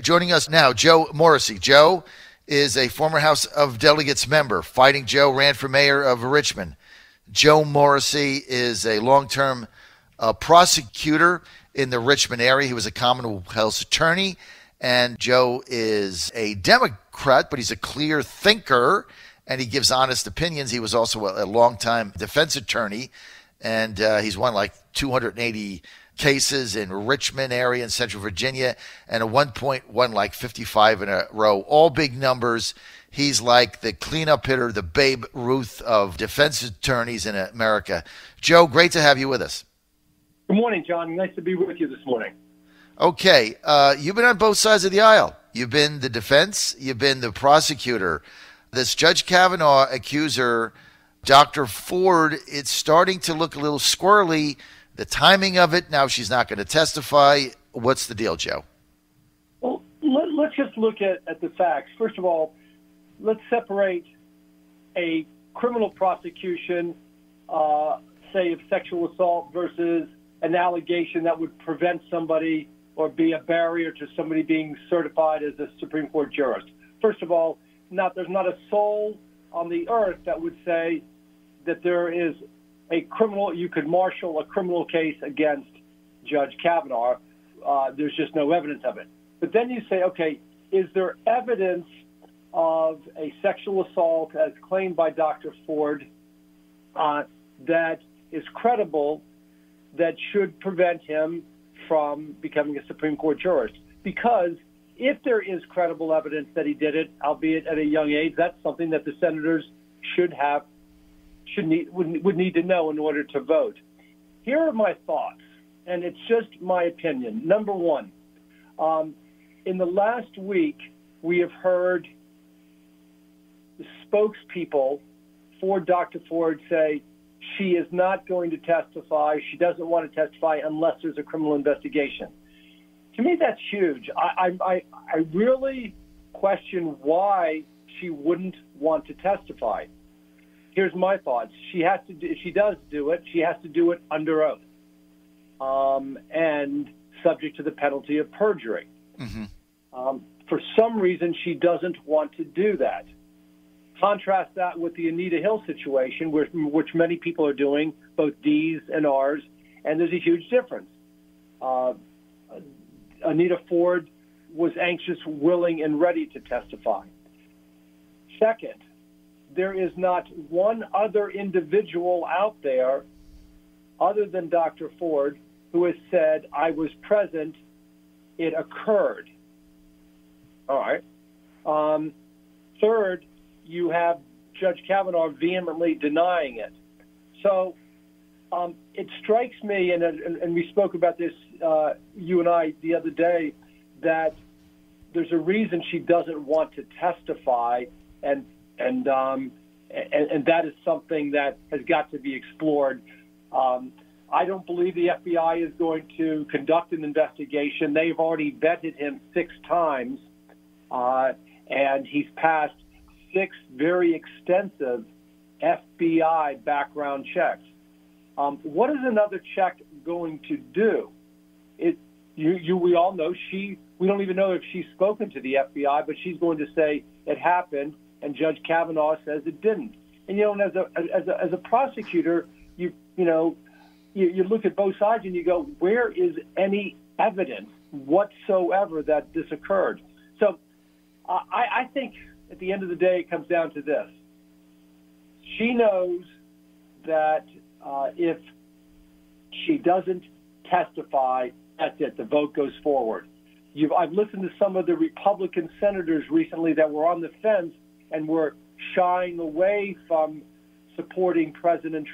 Joining us now, Joe Morrissey. Joe is a former House of Delegates member. Fighting Joe ran for mayor of Richmond. Joe Morrissey is a long-term prosecutor in the Richmond area. He was a Commonwealth attorney, and Joe is a Democrat, but he's a clear thinker, and he gives honest opinions. He was also a long-time defense attorney, and he's won like 280 cases in Richmond area in Central Virginia, and at one point won like 55 in a row. All big numbers. He's like the cleanup hitter, the Babe Ruth of defense attorneys in America. Joe, great to have you with us. Good morning, John. Nice to be with you this morning. Okay, you've been on both sides of the aisle. You've been the defense, you've been the prosecutor. This Judge Kavanaugh accuser, Dr. Ford, it's starting to look a little squirrely. The timing of it, now she's not going to testify. What's the deal, Joe? Well, let's just look at the facts. First of all, let's separate a criminal prosecution, say, of sexual assault versus an allegation that would prevent somebody or be a barrier to somebody being certified as a Supreme Court jurist. First of all, there's not a soul on the earth that would say that there is a criminal, you could marshal a criminal case against Judge Kavanaugh. There's just no evidence of it. But then you say, okay, is there evidence of a sexual assault as claimed by Dr. Ford that is credible, that should prevent him from becoming a Supreme Court jurist? Because if there is credible evidence that he did it, albeit at a young age, that's something that the senators would need to know in order to vote. Here are my thoughts, and it's just my opinion. Number one, in the last week, we have heard the spokespeople for Dr. Ford say she is not going to testify. She doesn't want to testify unless there's a criminal investigation. To me, that's huge. I really question why she wouldn't want to testify. Here's my thoughts. If she does do it, she has to do it under oath and subject to the penalty of perjury. Mm-hmm. For some reason, she doesn't want to do that. Contrast that with the Anita Hill situation, which many people are doing, both D's and R's, and there's a huge difference. Anita Ford was anxious, willing, and ready to testify. Second, there is not one other individual out there other than Dr. Ford who has said, I was present, it occurred. All right. Third, you have Judge Kavanaugh vehemently denying it. So it strikes me, and we spoke about this, you and I, the other day, that there's a reason she doesn't want to testify, and that is something that has got to be explored. I don't believe the FBI is going to conduct an investigation. They've already vetted him 6 times, and he's passed 6 very extensive FBI background checks. What is another check going to do? We all know we don't even know if she's spoken to the FBI, but she's going to say it happened, and Judge Kavanaugh says it didn't. And as a prosecutor, you look at both sides and you go, where is any evidence whatsoever that this occurred? So I think at the end of the day, it comes down to this. She knows that if she doesn't testify, that's it. The vote goes forward. I've listened to some of the Republican senators recently that were on the fence and were shying away from supporting President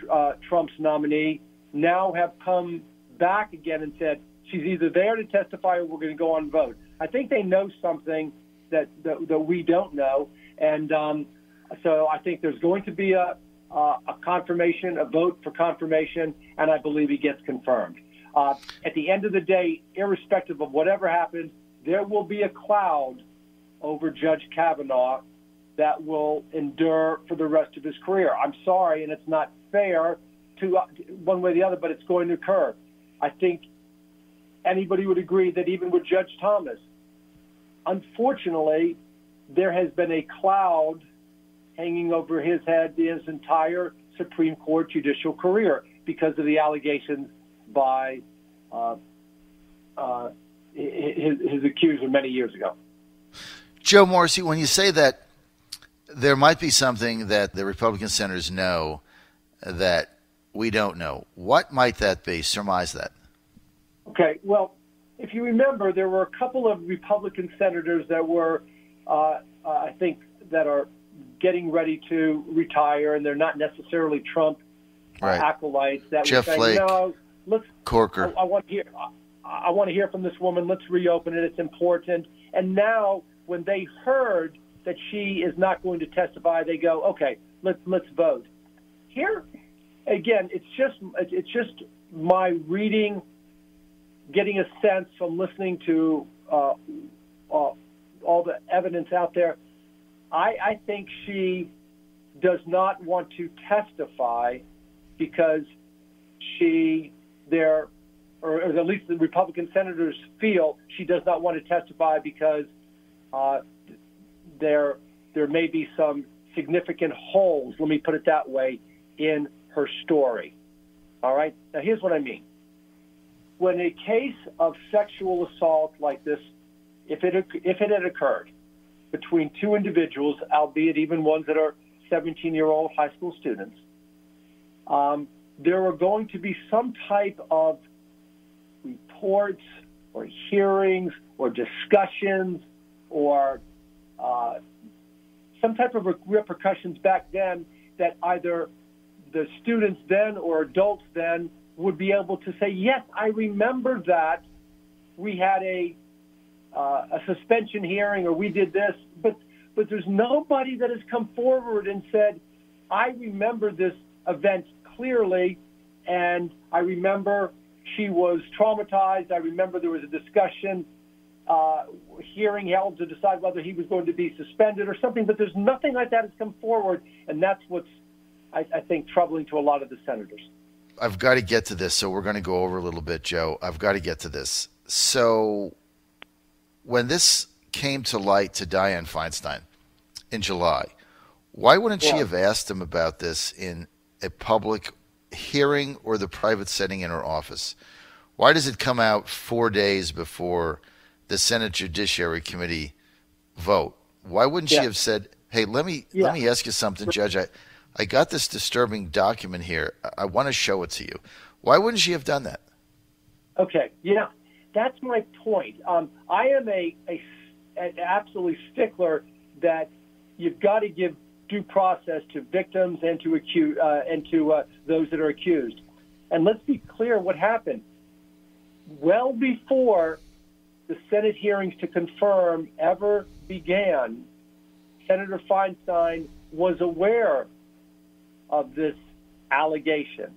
Trump's nominee, now have come back again and said she's either there to testify or we're going to go on vote. I think they know something that we don't know, and so I think there's going to be a confirmation, a vote for confirmation, and I believe he gets confirmed. At the end of the day, irrespective of whatever happens, there will be a cloud over Judge Kavanaugh that will endure for the rest of his career. I'm sorry, and it's not fair to one way or the other, but it's going to occur. I think anybody would agree that even with Judge Thomas, unfortunately, there has been a cloud hanging over his head his entire Supreme Court judicial career because of the allegations by his accuser many years ago. Joe Morrissey, when you say that there might be something that the Republican senators know that we don't know, what might that be? Surmise that. Okay, well, if you remember, there were a couple of Republican senators that were, I think, that are getting ready to retire, and they're not necessarily Trump acolytes. That Jeff were saying, Flake, no, let's Corker. I want to hear. I want to hear from this woman. Let's reopen it. It's important. And now, when they heard that she is not going to testify, they go, okay, let's vote. Here, again, it's just my reading, getting a sense from listening to all the evidence out there. I think she does not want to testify because or at least the Republican senators feel she does not want to testify because there may be some significant holes, let me put it that way, in her story. All right? Now, here's what I mean. When a case of sexual assault like this, if it had occurred between two individuals, albeit even ones that are 17-year-old high school students, there are going to be some type of reports or hearings or discussions or some type of repercussions back then that either the students then or adults then would be able to say, yes, I remember that we had a suspension hearing or we did this, but there's nobody that has come forward and said, I remember this event clearly, and I remember she was traumatized. I remember there was a discussion, hearing held to decide whether he was going to be suspended or something, but there's nothing like that has come forward, and that's what's, I think, troubling to a lot of the senators. I've got to get to this, so we're going to go over a little bit, Joe. I've got to get to this. So when this came to light to Dianne Feinstein in July, why wouldn't she have asked him about this in a public hearing or the private setting in her office? Why does it come out 4 days before the Senate Judiciary Committee vote? Why wouldn't she have said, hey, let me ask you something, Judge. I got this disturbing document here. I want to show it to you. Why wouldn't she have done that? Okay, yeah, that's my point. I am an absolutely stickler that you've got to give due process to victims and to those that are accused. And let's be clear what happened. Well before the Senate hearings to confirm ever began, Senator Feinstein was aware of this allegation.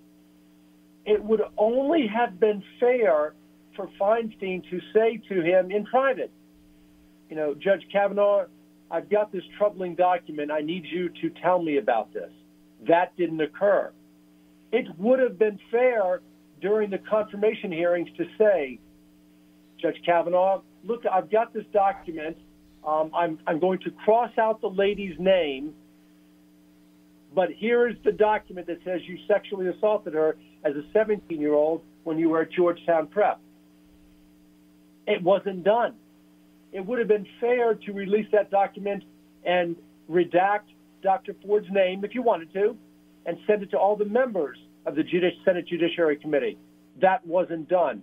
It would only have been fair for Feinstein to say to him in private, Judge Kavanaugh, I've got this troubling document. I need you to tell me about this. That didn't occur. It would have been fair during the confirmation hearings to say, Judge Kavanaugh, look, I've got this document. I'm going to cross out the lady's name, but here is the document that says you sexually assaulted her as a 17-year-old when you were at Georgetown Prep. It wasn't done. It would have been fair to release that document and redact Dr. Ford's name, if you wanted to, and send it to all the members of the Senate Judiciary Committee. That wasn't done.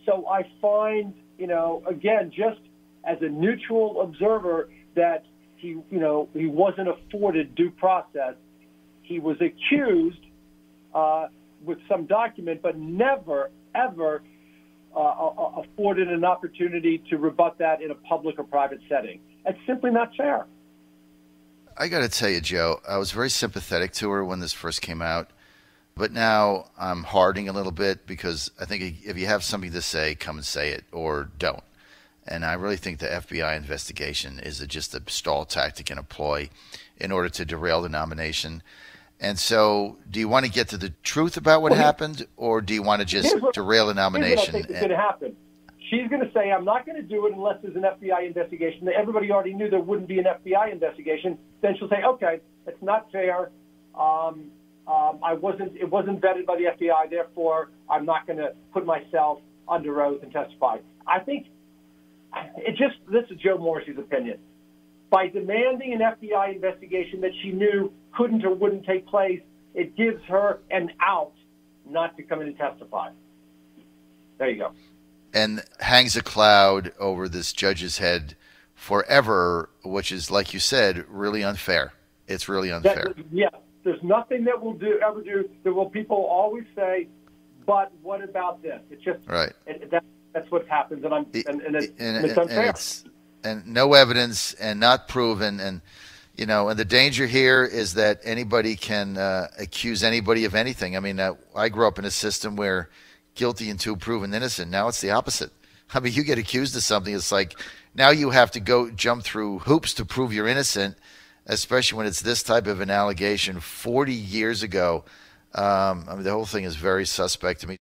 So I find, again, just as a neutral observer, that he wasn't afforded due process. He was accused with some document, but never, ever afforded an opportunity to rebut that in a public or private setting. It's simply not fair. I got to tell you, Joe, I was very sympathetic to her when this first came out, but now I'm hardening a little bit because I think if you have something to say, come and say it or don't. And I really think the FBI investigation is just a stall tactic and a ploy in order to derail the nomination. And so do you want to get to the truth about what happened, or do you want to just derail the nomination? Here's what I think is going to happen. she's going to say, I'm not going to do it unless there's an FBI investigation. Everybody already knew there wouldn't be an FBI investigation. Then she'll say, okay, it's not fair. It wasn't vetted by the FBI, therefore I'm not going to put myself under oath and testify. I think this is Joe Morrissey's opinion. By demanding an FBI investigation that she knew couldn't or wouldn't take place, it gives her an out not to come in and testify. There you go. And hangs a cloud over this judge's head forever, which is, like you said, really unfair. It's really unfair. There's nothing that will ever do. There will people always say, but what about this? It's just right. That's what happens, and it's unfair. And no evidence, and not proven, and and the danger here is that anybody can accuse anybody of anything. I mean, I grew up in a system where guilty until proven innocent. Now it's the opposite. I mean, you get accused of something, it's like now you have to go jump through hoops to prove you're innocent, especially when it's this type of an allegation 40 years ago. I mean, the whole thing is very suspect to me.